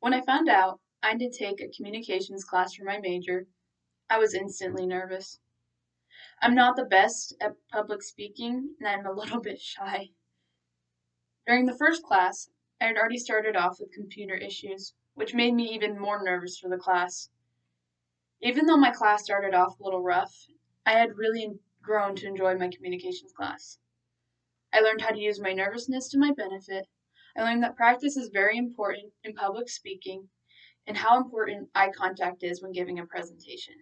When I found out I had to take a communications class for my major, I was instantly nervous. I'm not the best at public speaking, and I'm a little bit shy. During the first class, I had already started off with computer issues, which made me even more nervous for the class. Even though my class started off a little rough, I had really grown to enjoy my communications class. I learned how to use my nervousness to my benefit. I learned that practice is very important in public speaking and how important eye contact is when giving a presentation.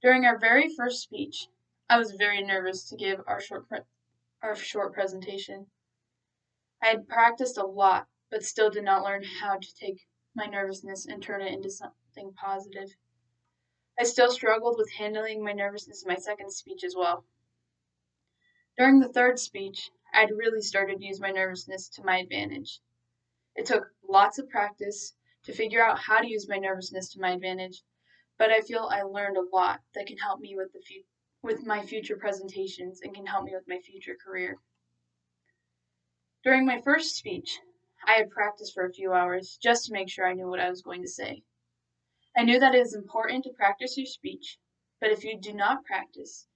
During our very first speech, I was very nervous to give our short presentation. I had practiced a lot, but still did not learn how to take my nervousness and turn it into something positive. I still struggled with handling my nervousness in my second speech as well. During the third speech, I'd really started to use my nervousness to my advantage. It took lots of practice to figure out how to use my nervousness to my advantage, but I feel I learned a lot that can help me with my future presentations and can help me with my future career. During my first speech, I had practiced for a few hours just to make sure I knew what I was going to say. I knew that it is important to practice your speech, but if you do not practice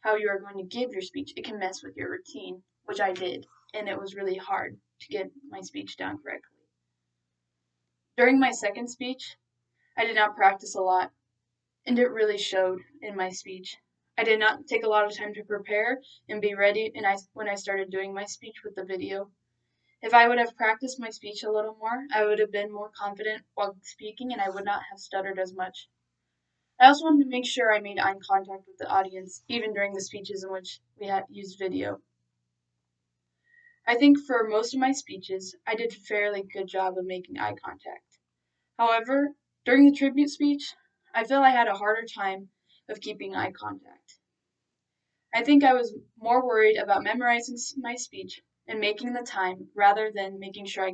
how you are going to give your speech, it can mess with your routine, which I did, and it was really hard to get my speech down correctly. During my second speech, I did not practice a lot, and it really showed in my speech. I did not take a lot of time to prepare and be ready when I started doing my speech with the video. If I would have practiced my speech a little more, I would have been more confident while speaking and I would not have stuttered as much. I also wanted to make sure I made eye contact with the audience, even during the speeches in which we had used video. I think for most of my speeches, I did a fairly good job of making eye contact. However, during the tribute speech, I feel I had a harder time of keeping eye contact. I think I was more worried about memorizing my speech and making the time rather than making sure I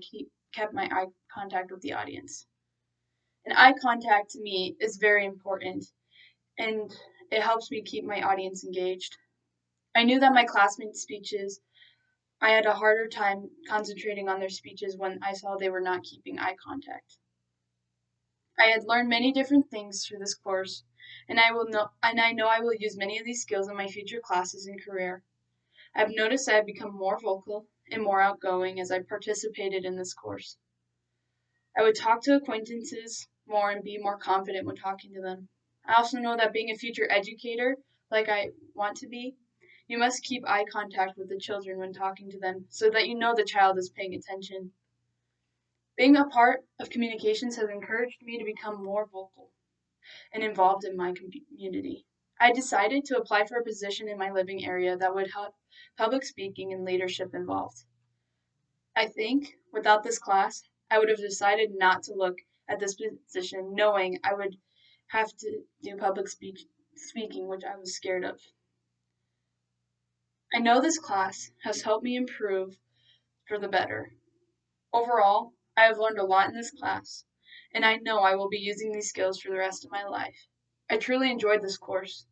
kept my eye contact with the audience. And eye contact to me is very important and it helps me keep my audience engaged. I knew that my classmates' speeches, I had a harder time concentrating on their speeches when I saw they were not keeping eye contact. I had learned many different things through this course, and I know I will use many of these skills in my future classes and career. I've noticed I have become more vocal and more outgoing as I participated in this course. I would talk to acquaintances more and be more confident when talking to them. I also know that being a future educator, like I want to be, you must keep eye contact with the children when talking to them so that you know the child is paying attention. Being a part of communications has encouraged me to become more vocal and involved in my community. I decided to apply for a position in my living area that would have public speaking and leadership involved. I think without this class, I would have decided not to look at this position knowing I would have to do speaking, which I was scared of. I know this class has helped me improve for the better. Overall, I have learned a lot in this class, and I know I will be using these skills for the rest of my life. I truly enjoyed this course,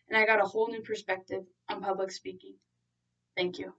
and I got a whole new perspective on public speaking. Thank you.